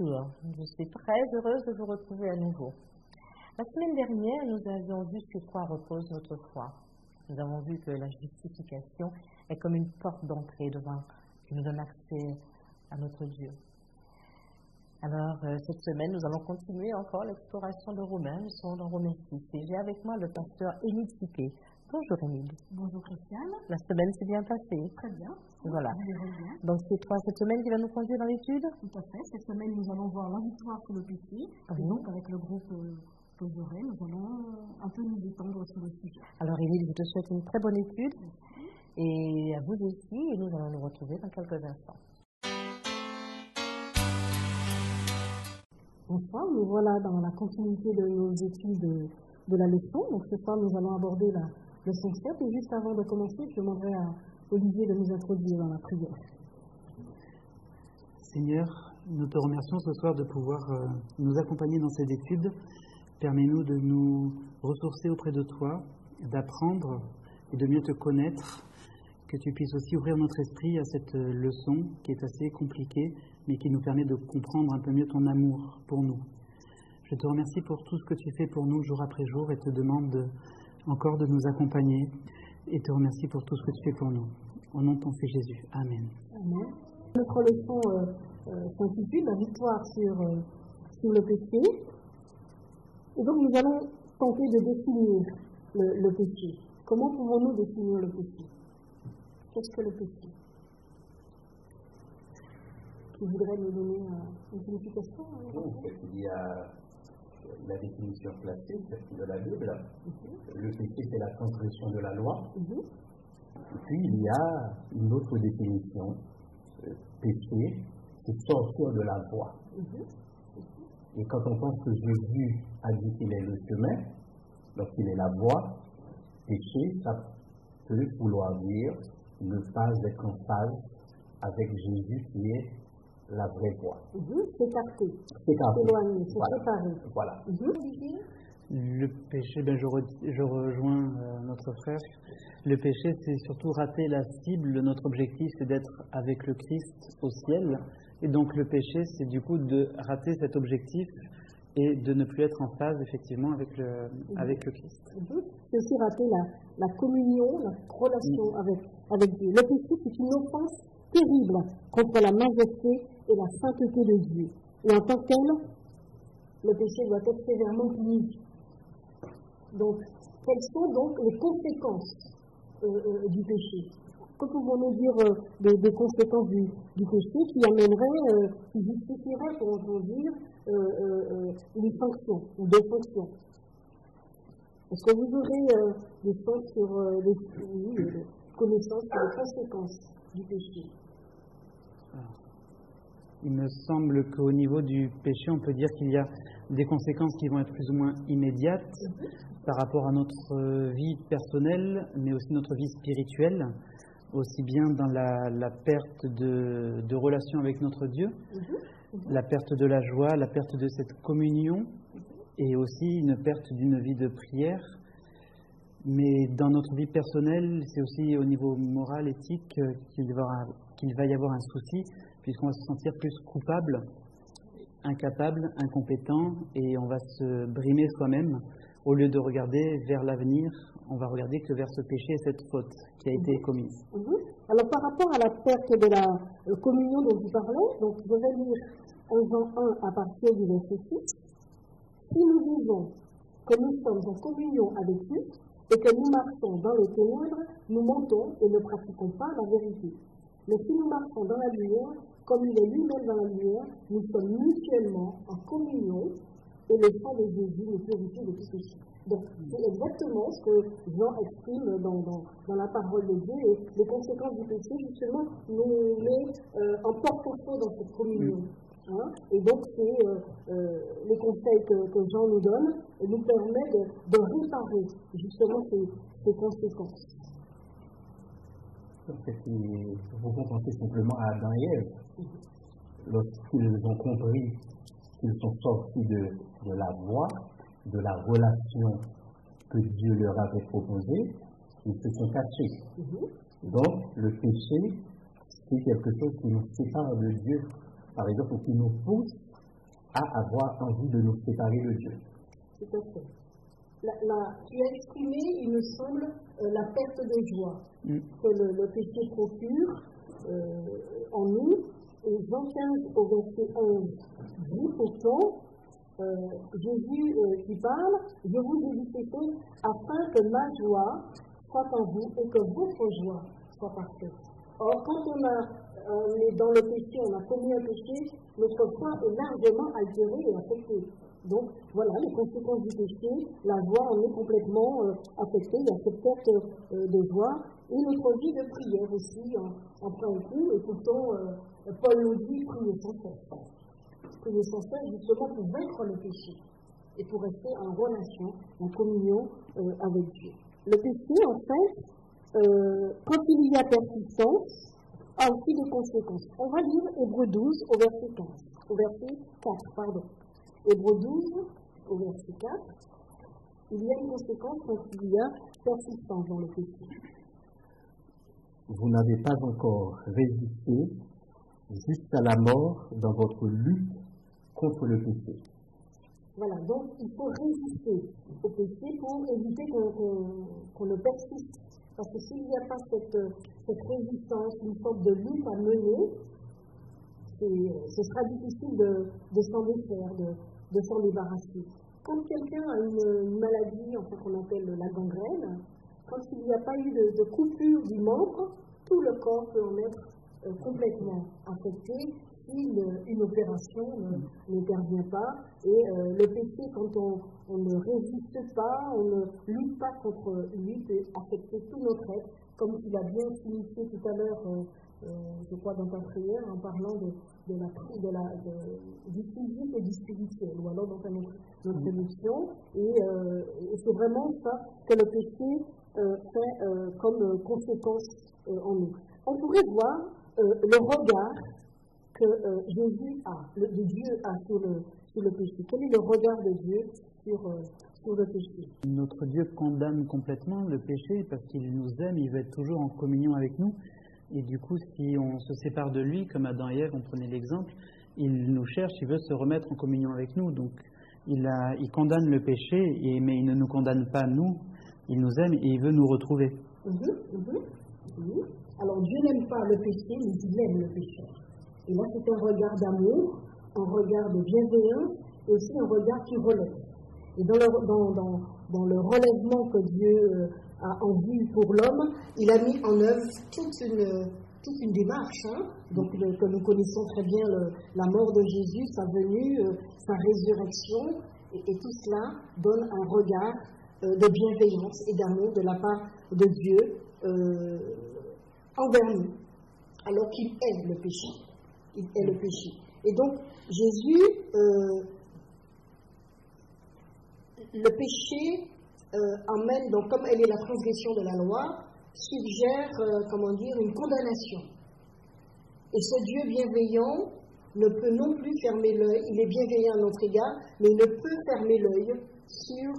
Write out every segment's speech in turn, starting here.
Bonjour, je suis très heureuse de vous retrouver à nouveau. La semaine dernière, nous avions vu sur quoi repose notre foi. Nous avons vu que la justification est comme une porte d'entrée devant, qui nous donne accès à notre Dieu. Alors, cette semaine, nous allons continuer encore l'exploration de Romains. Nous sommes dans Romains 6 et j'ai avec moi le pasteur Émile Cipé. Bonjour Émile. Bonjour Christiane. La semaine s'est bien passée. Très bien. Voilà. Donc c'est toi cette semaine qui va nous conduire dans l'étude? Tout à fait. Cette semaine, nous allons voir la victoire sur le péché. Et donc, avec le groupe que j'aurai, nous allons un peu nous étendre sur le sujet. Alors Émile, je te souhaite une très bonne étude. Et à vous aussi. Et nous allons nous retrouver dans quelques instants. Bonsoir, nous voilà dans la continuité de nos études de la leçon. Donc ce soir, nous allons aborder la leçon 7. Et juste avant de commencer, je demanderai à Olivier de nous introduire dans la prière. Seigneur, nous te remercions ce soir de pouvoir nous accompagner dans cette étude. Permets-nous de nous ressourcer auprès de toi, d'apprendre et de mieux te connaître. Que tu puisses aussi ouvrir notre esprit à cette leçon qui est assez compliquée, mais qui nous permet de comprendre un peu mieux ton amour pour nous. Je te remercie pour tout ce que tu fais pour nous jour après jour et te demande encore de nous accompagner et te remercie pour tout ce que tu fais pour nous. Au nom de ton Fils Jésus. Amen. Amen. Notre leçon s'intitule La victoire sur le péché. Et donc nous allons tenter de définir le péché. Comment pouvons-nous définir le péché? Qu'est-ce que le péché? Qui voudrait nous donner une signification? En fait, il y a la définition classique de la Bible. Le péché, c'est la transgression de la loi. Et puis, il y a une autre définition. Péché, c'est sortir de la voie. Et quand on pense que Jésus a dit qu'il est le chemin, donc il est la voie, péché, ça peut vouloir dire ne pas être en phase avec Jésus qui est la vraie voie. S'écarter, S'écarter. s'éloigner, se Voilà. séparer. Voilà. Le péché, je rejoins notre frère. Le péché, c'est surtout rater la cible. Notre objectif, c'est d'être avec le Christ au ciel. Et donc le péché, c'est du coup de rater cet objectif et de ne plus être en phase, effectivement, avec le Christ. C'est aussi rater la communion, la relation avec Dieu. Le péché, c'est une offense terrible contre la majesté et la sainteté de Dieu. Et en tant que tel, le péché doit être sévèrement puni. Donc, quelles sont donc les conséquences du péché? Que pouvons-nous dire des conséquences du péché qui amèneraient, qui justifieraient, pour dire, une sanction ou des sanctions? Est-ce que vous aurez des choses sur les connaissances sur les conséquences du péché? Il me semble qu'au niveau du péché, on peut dire qu'il y a des conséquences qui vont être plus ou moins immédiates par rapport à notre vie personnelle, mais aussi notre vie spirituelle, aussi bien dans la perte de relation avec notre Dieu, la perte de la joie, la perte de cette communion, et aussi une perte d'une vie de prière. Mais dans notre vie personnelle, c'est aussi au niveau moral, éthique, qu'il va y avoir un souci, puisqu'on va se sentir plus coupable, incapable, incompétent, et on va se brimer soi-même. Au lieu de regarder vers l'avenir, on va regarder que vers ce péché et cette faute qui a été commise. Alors par rapport à la perte de la communion dont vous parlez, donc je vais lire en Jean 1 à partir du verset 6. Si nous disons que nous sommes en communion avec lui et que nous marchons dans les ténèbres, nous mentons et ne pratiquons pas la vérité. Mais si nous marchons dans la lumière, comme il est lui-même dans la lumière, nous sommes mutuellement en communion et le sang de Jésus nous purifie de tout péché. Donc, c'est exactement ce que Jean exprime dans la parole de Dieu, et les conséquences du péché, justement, nous met en porte-à-faux dans cette communion. Et donc, c'est les conseils que Jean nous donne nous permet de réparer, justement, ces conséquences. En fait, vous pensez simplement à Adam et Ève. Lorsqu'ils ont compris qu'ils sont sortis de la voie, de la relation que Dieu leur avait proposée, ils se sont cachés. Donc, le péché, c'est quelque chose qui nous sépare de Dieu, par exemple, qui nous pousse à avoir envie de nous séparer de Dieu. Tout à fait. Tu as exprimé, il me semble, la perte de joie que le péché procure en nous. Et Jean 15 au verset 11 dit pourtant, Jésus qui parle, je vous ai dit ces choses afin que ma joie soit en vous et que votre joie soit parfaite. Or, quand on est dans le péché, on a commis un péché, notre foi est largement altérée et affectée. Donc, voilà, les conséquences du péché, la joie en est complètement affectée, il y a cette perte de joie, et notre vie de prière aussi en prend un coup, et pourtant, Paul nous dit, priez sans cesse. Priez sans cesse, justement, pour vaincre le péché, et pour rester en relation, en communion avec Dieu. Le péché, en fait, quand il y a persistance, a aussi des conséquences. On va lire Hébreux 12 au verset 4. Hébreux 12 au verset 4, il y a une conséquence quand il y a persistance dans le péché. Vous n'avez pas encore résisté jusqu'à la mort dans votre lutte contre le péché. Voilà, donc il faut résister au péché pour éviter qu'on ne persiste. Parce que s'il n'y a pas cette résistance, une sorte de lutte à mener, ce sera difficile de s'en défaire, de s'en débarrasser. Quand quelqu'un a une maladie, en fait, qu'on appelle la gangrène, quand il n'y a pas eu de coupure du membre, tout le corps peut en être complètement affecté si une opération n'intervient pas. Et le péché, quand on ne résiste pas, on ne lutte pas contre lui, peut affecter tout notre être, comme tu l'as bien signifié tout à l'heure, je crois, dans ta prière, en parlant du physique et du spirituel, ou alors dans notre émotion. Et c'est vraiment ça que le péché fait comme conséquence en nous. On pourrait voir le regard que Jésus a, de Dieu a sur le péché. Quel est le regard de Dieu sur le péché? Notre Dieu condamne complètement le péché parce qu'il nous aime, il veut être toujours en communion avec nous. Et du coup, si on se sépare de lui, comme Adam et Ève, on prenait l'exemple, il nous cherche, il veut se remettre en communion avec nous. Donc, il condamne le péché, mais il ne nous condamne pas nous. Il nous aime et il veut nous retrouver. Oui. Alors, Dieu n'aime pas le péché, mais il aime le péché. Et là, c'est un regard d'amour, un regard de bienveillance, et aussi un regard qui relève. Et dans le relèvement que Dieu a en vue pour l'homme, il a mis en œuvre toute une démarche, donc que nous connaissons très bien la mort de Jésus, sa venue, sa résurrection, et tout cela donne un regard de bienveillance et d'amour de la part de Dieu envers nous, alors qu'il est le péché. Il est le péché. Et donc, Jésus, le péché emmène, donc comme elle est la transgression de la loi, suggère, une condamnation. Et ce Dieu bienveillant ne peut non plus fermer l'œil, il est bienveillant à notre égard, mais il ne peut fermer l'œil sur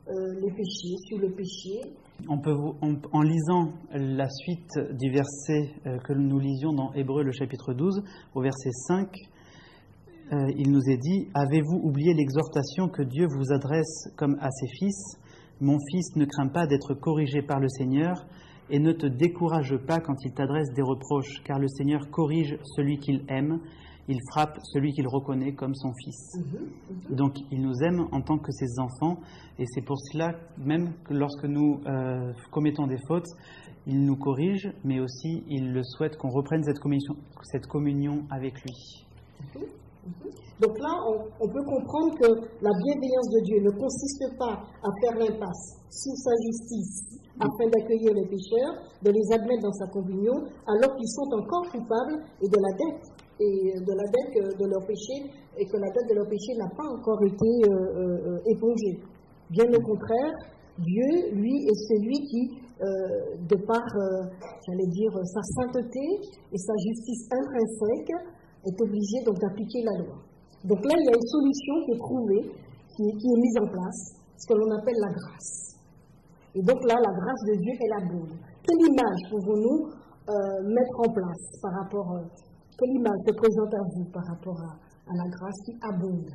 les péchés, sur le péché. En lisant la suite du verset que nous lisions dans Hébreux, le chapitre 12, au verset 5, il nous est dit « Avez-vous oublié l'exhortation que Dieu vous adresse comme à ses fils ? Mon fils, ne crains pas d'être corrigé par le Seigneur et ne te décourage pas quand il t'adresse des reproches, car le Seigneur corrige celui qu'il aime, il frappe celui qu'il reconnaît comme son fils. » Donc, il nous aime en tant que ses enfants, et c'est pour cela, même que lorsque nous commettons des fautes, il nous corrige, mais aussi il le souhaite qu'on reprenne cette communion avec lui. Donc là, on peut comprendre que la bienveillance de Dieu ne consiste pas à faire l'impasse sur sa justice afin d'accueillir les pécheurs, de les admettre dans sa communion, alors qu'ils sont encore coupables et de la dette de leur péché, et que la dette de leur péché n'a pas encore été épongée. Bien au contraire, Dieu, lui, est celui qui, de par, sa sainteté et sa justice intrinsèque, est obligé donc d'appliquer la loi. Donc là, il y a une solution qui est trouvée, qui est mise en place, ce que l'on appelle la grâce. Et donc là, la grâce de Dieu est la bonne. Quelle image pouvons-nous mettre en place par rapport Quelle image se présente à vous par rapport à la grâce qui abonde?